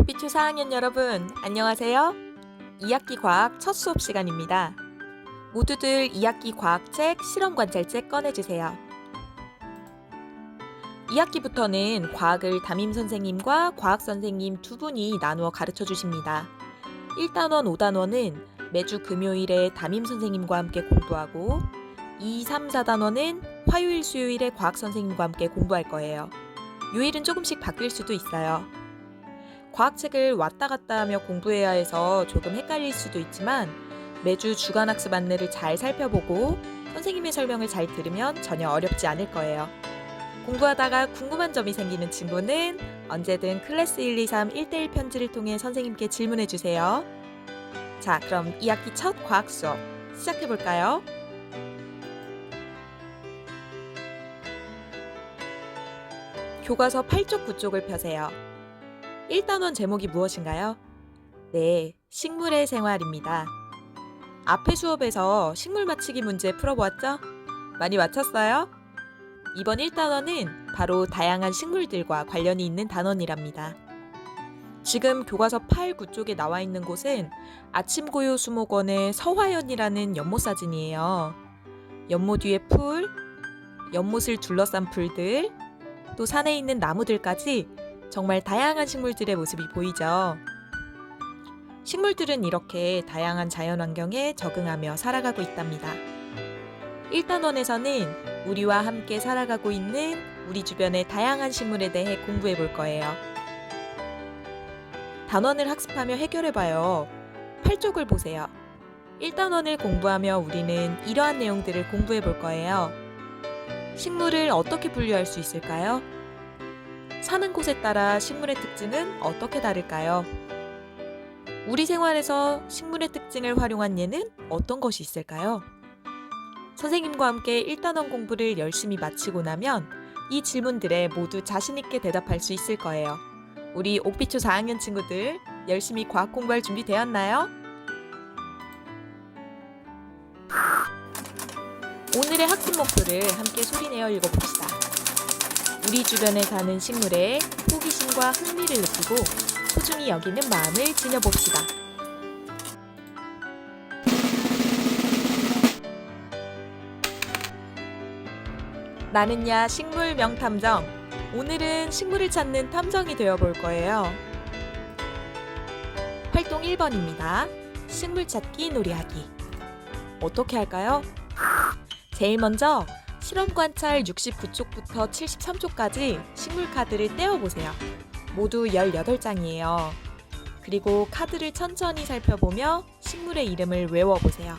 옥비초 4학년 여러분, 안녕하세요. 2학기 과학 첫 수업 시간입니다. 모두들 2학기 과학책, 실험관찰책 꺼내주세요. 2학기부터는 과학을 담임선생님과 과학선생님 두 분이 나누어 가르쳐 주십니다. 1단원, 5단원은 매주 금요일에 담임선생님과 함께 공부하고 2, 3, 4단원은 화요일, 수요일에 과학선생님과 함께 공부할 거예요. 요일은 조금씩 바뀔 수도 있어요. 과학책을 왔다 갔다 하며 공부해야 해서 조금 헷갈릴 수도 있지만 매주 주간학습 안내를 잘 살펴보고 선생님의 설명을 잘 들으면 전혀 어렵지 않을 거예요. 공부하다가 궁금한 점이 생기는 친구는 언제든 클래스 1, 2, 3 1대1 편지를 통해 선생님께 질문해 주세요. 자, 그럼 2학기 첫 과학 수업 시작해 볼까요? 교과서 8쪽 9쪽을 펴세요. 1단원 제목이 무엇인가요? 네, 식물의 생활입니다. 앞의 수업에서 식물 맞히기 문제 풀어보았죠? 많이 맞췄어요? 이번 1단원은 바로 다양한 식물들과 관련이 있는 단원이랍니다. 지금 교과서 8, 9쪽에 나와 있는 곳은 아침고요 수목원의 서화연이라는 연못 사진이에요. 연못 위에 풀, 연못을 둘러싼 풀들, 또 산에 있는 나무들까지 정말 다양한 식물들의 모습이 보이죠. 식물들은 이렇게 다양한 자연환경에 적응하며 살아가고 있답니다. 1단원에서는 우리와 함께 살아가고 있는 우리 주변의 다양한 식물에 대해 공부해 볼 거예요. 단원을 학습하며 해결해봐요. 8쪽을 보세요. 1단원을 공부하며 우리는 이러한 내용들을 공부해 볼 거예요. 식물을 어떻게 분류할 수 있을까요? 사는 곳에 따라 식물의 특징은 어떻게 다를까요? 우리 생활에서 식물의 특징을 활용한 예는 어떤 것이 있을까요? 선생님과 함께 1단원 공부를 열심히 마치고 나면 이 질문들에 모두 자신있게 대답할 수 있을 거예요. 우리 옥비초 4학년 친구들 열심히 과학 공부할 준비 되었나요? 오늘의 학습 목표를 함께 소리내어 읽어봅시다. 우리 주변에 사는 식물에 호기심과 흥미를 느끼고 소중히 여기는 마음을 지녀봅시다. 나는야 식물 명탐정. 오늘은 식물을 찾는 탐정이 되어볼 거예요. 활동 1번입니다. 식물 찾기 놀이하기. 어떻게 할까요? 제일 먼저 실험 관찰 69쪽부터 73쪽까지 식물 카드를 떼어보세요. 모두 18장이에요. 그리고 카드를 천천히 살펴보며 식물의 이름을 외워보세요.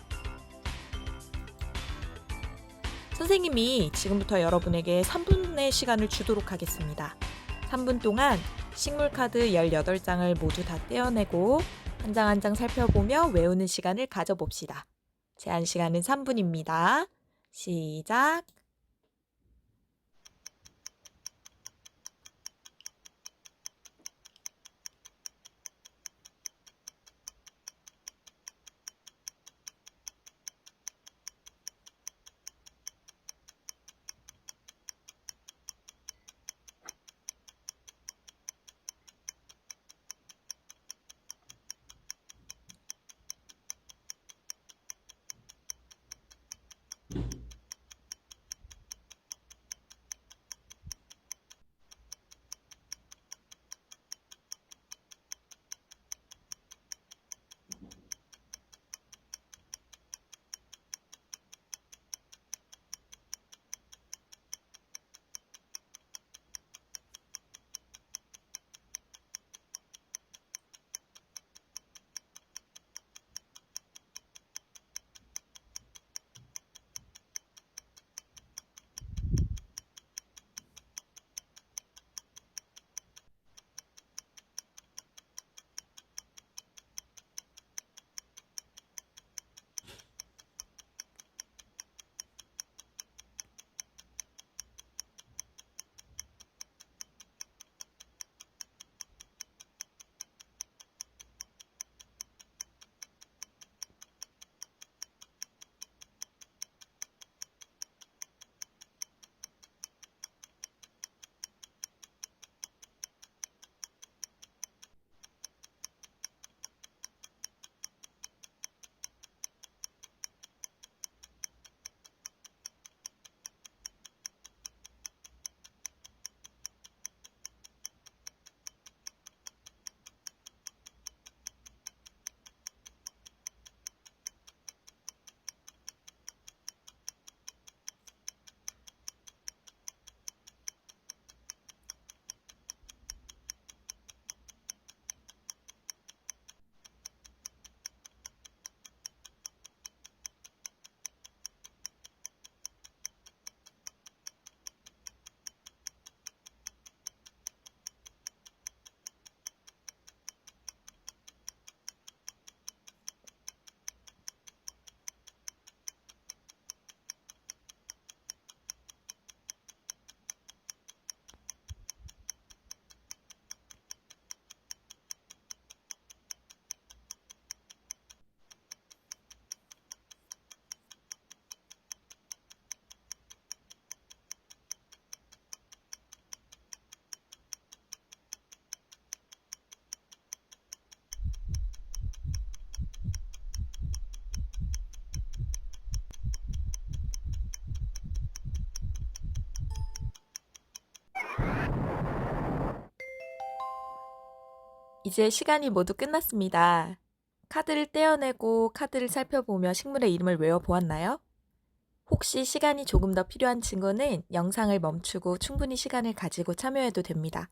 선생님이 지금부터 여러분에게 3분의 시간을 주도록 하겠습니다. 3분 동안 식물 카드 18장을 모두 다 떼어내고 한 장 한 장 살펴보며 외우는 시간을 가져봅시다. 제한 시간은 3분입니다. 시작! 이제 시간이 모두 끝났습니다. 카드를 떼어내고 카드를 살펴보며 식물의 이름을 외워보았나요? 혹시 시간이 조금 더 필요한 친구는 영상을 멈추고 충분히 시간을 가지고 참여해도 됩니다.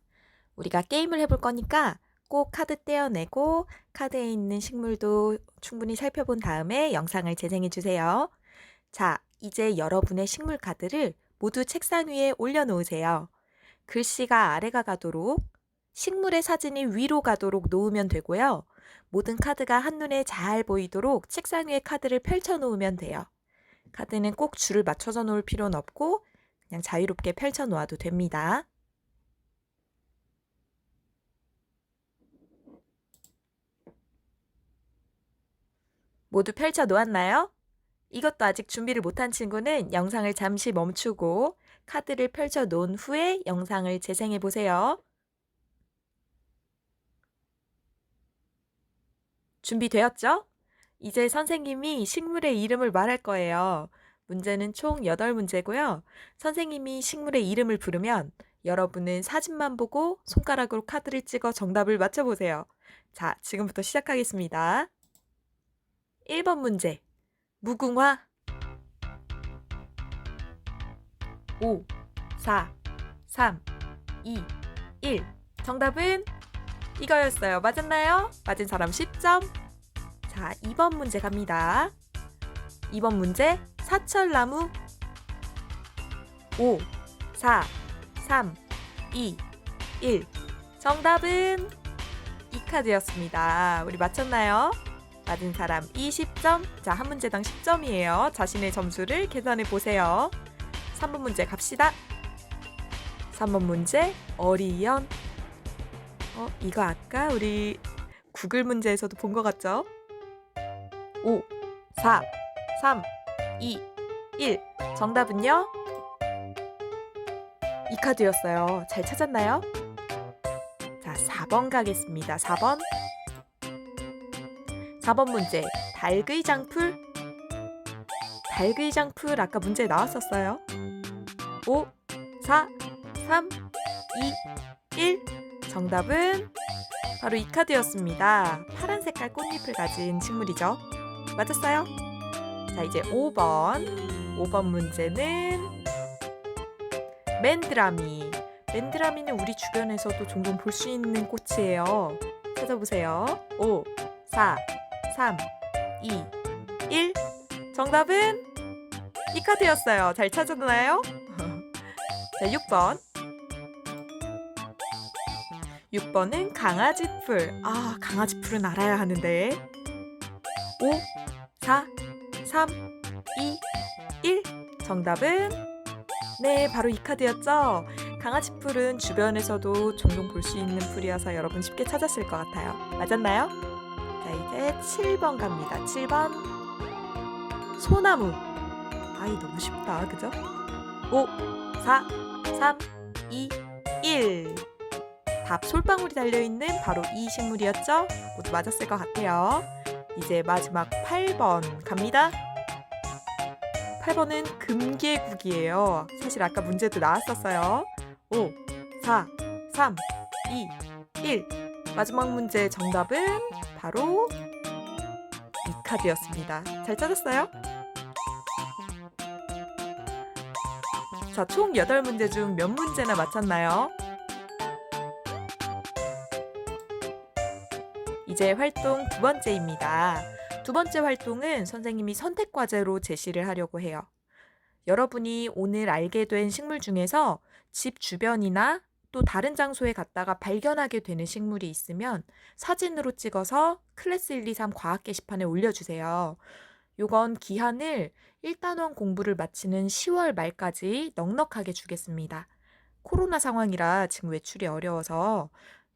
우리가 게임을 해볼 거니까 꼭 카드 떼어내고 카드에 있는 식물도 충분히 살펴본 다음에 영상을 재생해주세요. 자, 이제 여러분의 식물 카드를 모두 책상 위에 올려놓으세요. 글씨가 아래가 가도록, 식물의 사진이 위로 가도록 놓으면 되고요. 모든 카드가 한눈에 잘 보이도록 책상 위에 카드를 펼쳐 놓으면 돼요. 카드는 꼭 줄을 맞춰서 놓을 필요는 없고 그냥 자유롭게 펼쳐 놓아도 됩니다. 모두 펼쳐 놓았나요? 이것도 아직 준비를 못한 친구는 영상을 잠시 멈추고 카드를 펼쳐 놓은 후에 영상을 재생해 보세요. 준비되었죠? 이제 선생님이 식물의 이름을 말할 거예요. 문제는 총 8문제고요. 선생님이 식물의 이름을 부르면 여러분은 사진만 보고 손가락으로 카드를 찍어 정답을 맞춰보세요. 자, 지금부터 시작하겠습니다. 1번 문제. 무궁화. 5, 4, 3, 2, 1. 정답은 이거였어요. 맞았나요? 맞은 사람 10점. 자, 2번 문제 갑니다. 2번 문제. 사철나무. 5, 4, 3, 2, 1. 정답은 이 카드였습니다. 우리 맞췄나요? 맞은 사람 20점. 자, 한 문제당 10점이에요. 자신의 점수를 계산해 보세요. 3번 문제 갑시다. 3번 문제. 어리연. 이거 아까 우리 구글 문제에서도 본 것 같죠? 5, 4, 3, 2, 1. 정답은요? 이 카드였어요. 잘 찾았나요? 자, 4번 가겠습니다. 4번. 4번 문제. 닭의 장풀. 닭의 장풀 아까 문제에 나왔었어요. 5, 4, 3, 2, 1. 정답은 바로 이 카드였습니다. 파란 색깔 꽃잎을 가진 식물이죠. 맞았어요? 자, 이제 5번. 5번 문제는 맨드라미. 맨드라미는 우리 주변에서도 종종 볼 수 있는 꽃이에요. 찾아보세요. 5, 4, 3, 2, 1. 정답은 이 카드였어요. 잘 찾았나요? 자, 6번. 6번은 강아지풀. 아, 강아지풀은 알아야 하는데. 5, 4, 3, 2, 1. 정답은 네, 바로 이 카드였죠? 강아지풀은 주변에서도 종종 볼 수 있는 풀이어서 여러분 쉽게 찾았을 것 같아요. 맞았나요? 자, 이제 7번 갑니다. 7번. 소나무. 아이, 너무 쉽다. 그죠? 5, 4, 3, 2, 1. 답 솔방울이 달려있는 바로 이 식물이었죠? 모두 맞았을 것 같아요. 이제 마지막 8번 갑니다. 8번은 금계국이에요. 사실 아까 문제도 나왔었어요. 5, 4, 3, 2, 1. 마지막 문제의 정답은 바로 이 카드였습니다. 잘 찾았어요? 자, 총 8문제 중 몇 문제나 맞췄나요? 이제 활동 두 번째입니다. 두 번째 활동은 선생님이 선택과제로 제시를 하려고 해요. 여러분이 오늘 알게 된 식물 중에서 집 주변이나 또 다른 장소에 갔다가 발견하게 되는 식물이 있으면 사진으로 찍어서 클래스 1, 2, 3 과학 게시판에 올려주세요. 요건 기한을 1단원 공부를 마치는 10월 말까지 넉넉하게 주겠습니다. 코로나 상황이라 지금 외출이 어려워서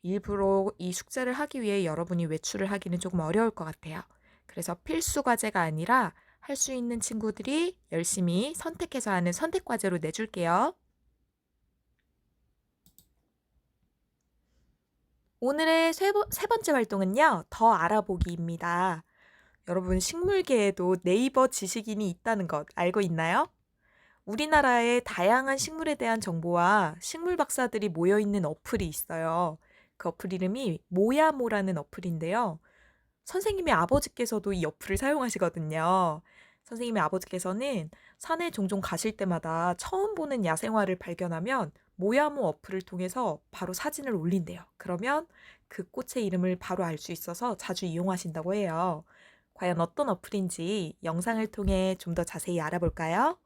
일부러 이 숙제를 하기 위해 여러분이 외출을 하기는 조금 어려울 것 같아요. 그래서 필수 과제가 아니라 할 수 있는 친구들이 열심히 선택해서 하는 선택 과제로 내줄게요. 오늘의 세 번째 활동은요, 더 알아보기입니다. 여러분, 식물계에도 네이버 지식인이 있다는 것 알고 있나요? 우리나라의 다양한 식물에 대한 정보와 식물 박사들이 모여있는 어플이 있어요. 그 어플 이름이 모야모라는 어플인데요. 선생님의 아버지께서도 이 어플을 사용하시거든요. 선생님의 아버지께서는 산에 종종 가실 때마다 처음 보는 야생화를 발견하면 모야모 어플을 통해서 바로 사진을 올린대요. 그러면 그 꽃의 이름을 바로 알 수 있어서 자주 이용하신다고 해요. 과연 어떤 어플인지 영상을 통해 좀 더 자세히 알아볼까요?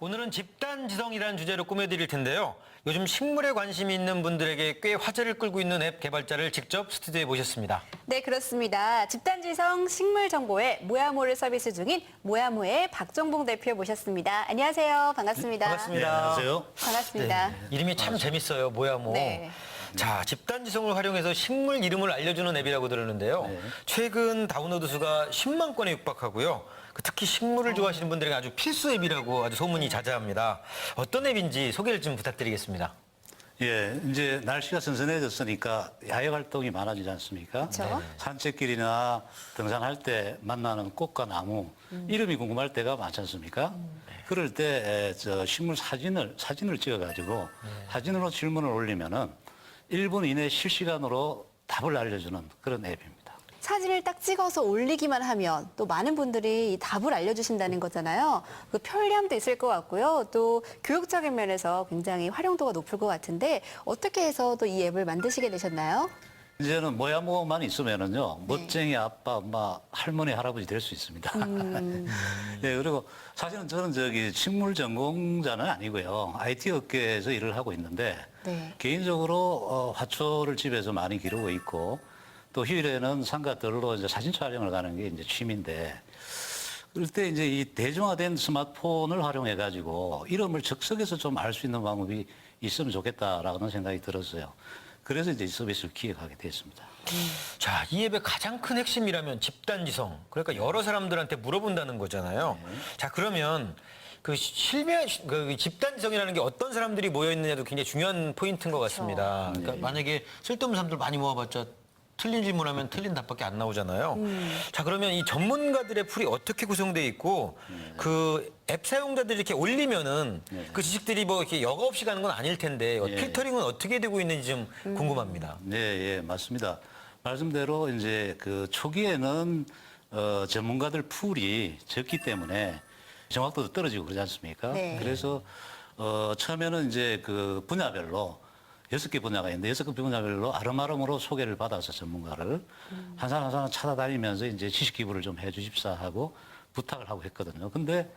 오늘은 집단지성이라는 주제로 꾸며드릴 텐데요. 요즘 식물에 관심이 있는 분들에게 꽤 화제를 끌고 있는 앱 개발자를 직접 스튜디오에 모셨습니다. 네, 그렇습니다. 집단지성 식물정보의 모야모를 서비스 중인 모야모의 박정봉 대표 모셨습니다. 안녕하세요. 반갑습니다. 반갑습니다. 네, 안녕하세요. 반갑습니다. 네, 이름이 참 재밌어요. 모야모. 네. 자, 집단지성을 활용해서 식물 이름을 알려주는 앱이라고 들었는데요. 네. 최근 다운로드 수가 10만 건에 육박하고요. 특히 식물을 좋아하시는 분들에게 아주 필수 앱이라고 아주 소문이 자자합니다. 어떤 앱인지 소개를 좀 부탁드리겠습니다. 예, 이제 날씨가 선선해졌으니까 야외 활동이 많아지지 않습니까? 그렇죠. 산책길이나 등산할 때 만나는 꽃과 나무 이름이 궁금할 때가 많지 않습니까? 그럴 때 저 식물 사진을 찍어가지고 사진으로 질문을 올리면은 1분 이내 실시간으로 답을 알려주는 그런 앱입니다. 사진을 딱 찍어서 올리기만 하면 또 많은 분들이 이 답을 알려주신다는 거잖아요. 그 편리함도 있을 것 같고요. 또 교육적인 면에서 굉장히 활용도가 높을 것 같은데 어떻게 해서 또 이 앱을 만드시게 되셨나요? 이제는 모야모만 있으면은요, 멋쟁이 아빠, 엄마, 할머니, 할아버지 될 수 있습니다. 예, 그리고 사실은 저는 식물 전공자는 아니고요. IT 업계에서 일을 하고 있는데, 네. 개인적으로 화초를 집에서 많이 기르고 있고, 또 휴일에는 산과 들로 이제 사진 촬영을 가는 게 이제 취미인데, 그럴 때 이제 이 대중화된 스마트폰을 활용해 가지고 이름을 즉석에서 좀 알 수 있는 방법이 있으면 좋겠다라는 생각이 들었어요. 그래서 이제 이 서비스를 기획하게 됐습니다. 자, 이 앱의 가장 큰 핵심이라면 집단지성. 그러니까 여러 사람들한테 물어본다는 거잖아요. 자, 그러면 그 집단지성이라는 게 어떤 사람들이 모여 있느냐도 굉장히 중요한 포인트인 것 같습니다. 그러니까 만약에 쓸데없는 사람들 많이 모아봤자 틀린 질문하면 틀린 답밖에 안 나오잖아요. 자, 그러면 이 전문가들의 풀이 어떻게 구성되어 있고 그 앱 사용자들이 이렇게 올리면은 그 지식들이 뭐 이렇게 여과 없이 가는 건 아닐 텐데 필터링은 어떻게 되고 있는지 좀 궁금합니다. 네, 예, 맞습니다. 말씀대로 이제 그 초기에는 전문가들 풀이 적기 때문에 정확도도 떨어지고 그러지 않습니까? 네. 그래서 처음에는 이제 그 분야별로 6개 분야가 있는데 6개 분야별로 아름아름으로 소개를 받아서 전문가를 한 사람 한 사람 찾아다니면서 이제 지식 기부를 좀 해주십사 하고 부탁을 하고 했거든요. 근데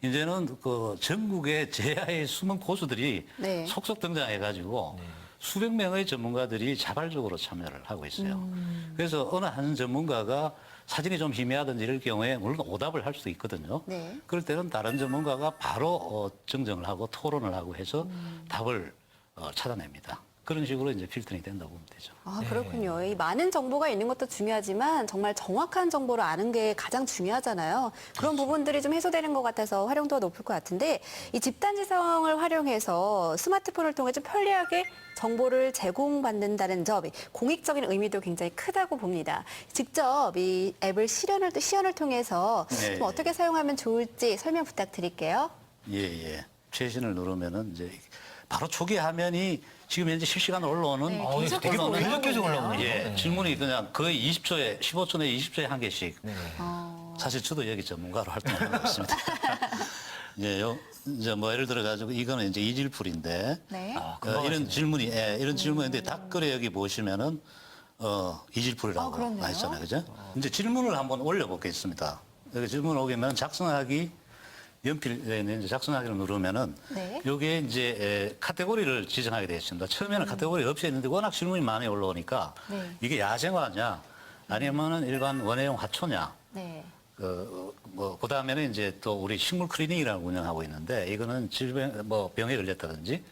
이제는 그 전국의 제야의 숨은 고수들이 네. 속속 등장해가지고 수백 명의 전문가들이 자발적으로 참여를 하고 있어요. 그래서 어느 한 전문가가 사진이 좀 희미하든지 이럴 경우에 물론 오답을 할 수도 있거든요. 네. 그럴 때는 다른 전문가가 바로 정정을 하고 토론을 하고 해서 답을 찾아냅니다. 그런 식으로 이제 필터링이 된다고 보면 되죠. 아, 그렇군요. 이 많은 정보가 있는 것도 중요하지만 정말 정확한 정보를 아는 게 가장 중요하잖아요. 그런 부분들이 좀 해소되는 것 같아서 활용도가 높을 것 같은데 이 집단지성을 활용해서 스마트폰을 통해 좀 편리하게 정보를 제공받는다는 점, 공익적인 의미도 굉장히 크다고 봅니다. 직접 이 앱을 시연을 통해서 네. 좀 어떻게 사용하면 좋을지 설명 부탁드릴게요. 예, 예. 최신을 누르면은 이제 바로 초기 화면이 지금 현재 실시간으로 올라오는 네, 계속 되게 올라오네요. 계속 올라오네요. 예, 질문이 그냥 거의 20초에 15초 내에 20초에 한 개씩. 사실 저도 여기 전문가로 활동하고 있습니다. 예, 이제 뭐 예를 들어 가지고 이거는 이제 이질풀인데 네. 이런 질문이 이런 질문인데 답글에 여기 보시면은 이질풀이라고 그렇네요. 나 있잖아요, 그죠? 이제 질문을 한번 올려보겠습니다. 여기 질문 오기면 작성하기 연필에 있는 이제 작성하기를 누르면은 네. 여기에 이제 카테고리를 지정하게 되어 있습니다. 처음에는 카테고리 없이 했는데 워낙 질문이 많이 올라오니까 네. 이게 야생화냐 아니면은 일반 원예용 화초냐 네. 그다음에는 이제 또 우리 식물 클리닉이라고 운영하고 있는데 이거는 병에 걸렸다든지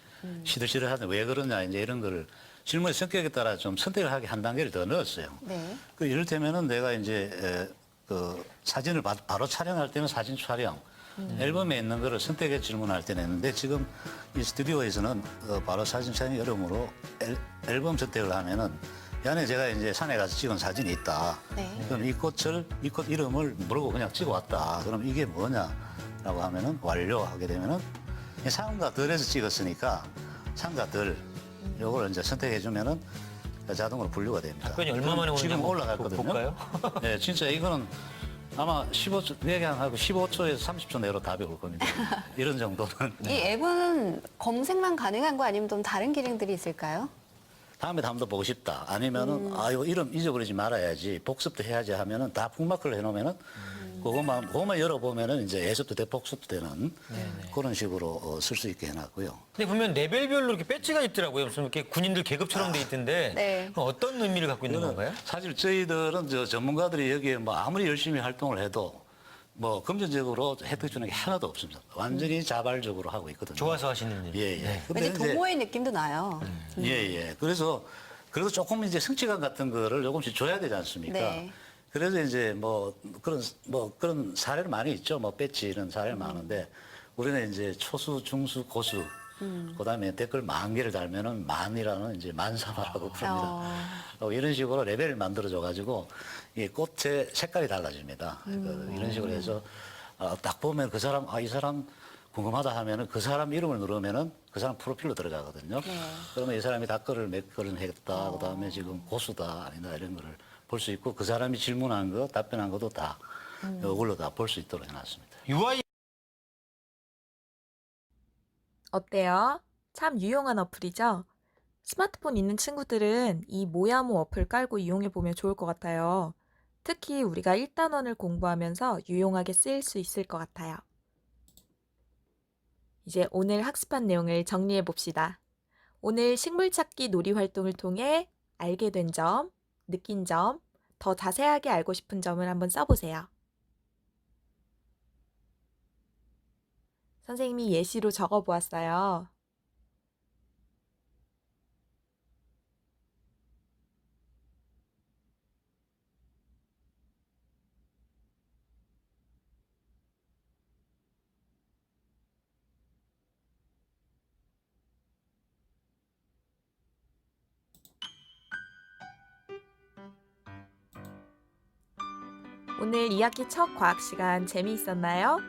시들시들하든 왜 그러냐 이제 이런 거를 질문의 성격에 따라 좀 선택을 하게 한 단계를 더 넣었어요. 네. 이를테면은 내가 이제 사진을 바로 촬영할 때는 사진 촬영, 앨범에 있는 거를 선택해 질문할 때는 했는데 지금 이 스튜디오에서는 바로 사진 촬영이 어려우므로 앨범 선택을 하면은 이 안에 제가 이제 산에 가서 찍은 사진이 있다. 네. 그럼 이 꽃 이름을 모르고 그냥 찍어왔다. 그럼 이게 뭐냐라고 하면은 완료하게 되면은 이 산과 들에서 찍었으니까 산과 들 요걸 이제 선택해주면은 자동으로 분류가 됩니다. 답변이 얼마 만에 오는지 지금 한번 올라갔거든요. 볼까요? 네, 진짜 이거는 아마 15초, 얘기하고 15초에서 30초 내로 답이 올 겁니다. 이런 정도는. 이 앱은 검색만 가능한 거 아니면 좀 다른 기능들이 있을까요? 다음에 한 번 더 보고 싶다. 아니면은, 이거 이름 잊어버리지 말아야지. 복습도 해야지 하면은 다 북마크를 해놓으면은 그것만 열어보면은 이제 예습도 돼, 복습도 되는 그런 식으로 쓸 수 있게 해놨고요. 근데 보면 레벨별로 이렇게 배지가 있더라고요. 무슨 이렇게 군인들 계급처럼 돼 있던데 네. 그건 어떤 의미를 갖고 있는 건가요? 사실 저희들은 전문가들이 여기에 뭐 아무리 열심히 활동을 해도 뭐 금전적으로 혜택 주는 게 하나도 없습니다. 완전히 자발적으로 하고 있거든요. 좋아서 하시는 일. 예, 예. 네. 근데 왠지 이제 동호회 느낌도 나요. 예, 예. 그래서 조금 이제 성취감 같은 거를 조금씩 줘야 되지 않습니까? 네. 그래서 이제 뭐 그런 사례는 많이 있죠. 뭐 배지 이런 사례는 많은데 우리는 이제 초수, 중수, 고수 그다음에 댓글 10,000개를 달면은 만이라는 이제 만사마라고 부릅니다. 이런 식으로 레벨을 만들어줘 가지고 이 꽃의 색깔이 달라집니다. 이런 식으로 해서 딱 보면 그 사람 이 사람 궁금하다 하면은 그 사람 이름을 누르면은 그 사람 프로필로 들어가거든요. 그러면 이 사람이 답글을 몇 글은 했다. 그다음에 지금 고수다 아니다 이런 거를 볼 수 있고 그 사람이 질문한 거, 답변한 것도 다 이걸로 다 볼 수 있도록 해놨습니다. UI 어때요? 참 유용한 어플이죠? 스마트폰 있는 친구들은 이 모야모 어플 깔고 이용해보면 좋을 것 같아요. 특히 우리가 1단원을 공부하면서 유용하게 쓰일 수 있을 것 같아요. 이제 오늘 학습한 내용을 정리해 봅시다. 오늘 식물 찾기 놀이 활동을 통해 알게 된 점, 느낀 점, 더 자세하게 알고 싶은 점을 한번 써보세요. 선생님이 예시로 적어 보았어요. 오늘 2학기 첫 과학 시간 재미있었나요?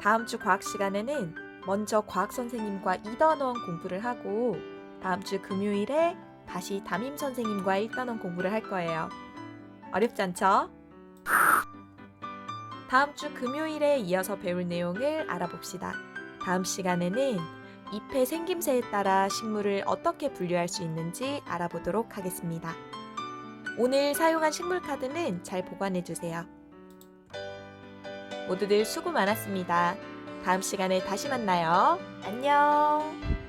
다음 주 과학 시간에는 먼저 과학 선생님과 2단원 공부를 하고 다음 주 금요일에 다시 담임 선생님과 1단원 공부를 할 거예요. 어렵지 않죠? 다음 주 금요일에 이어서 배울 내용을 알아봅시다. 다음 시간에는 잎의 생김새에 따라 식물을 어떻게 분류할 수 있는지 알아보도록 하겠습니다. 오늘 사용한 식물 카드는 잘 보관해 주세요. 모두들 수고 많았습니다. 다음 시간에 다시 만나요. 안녕.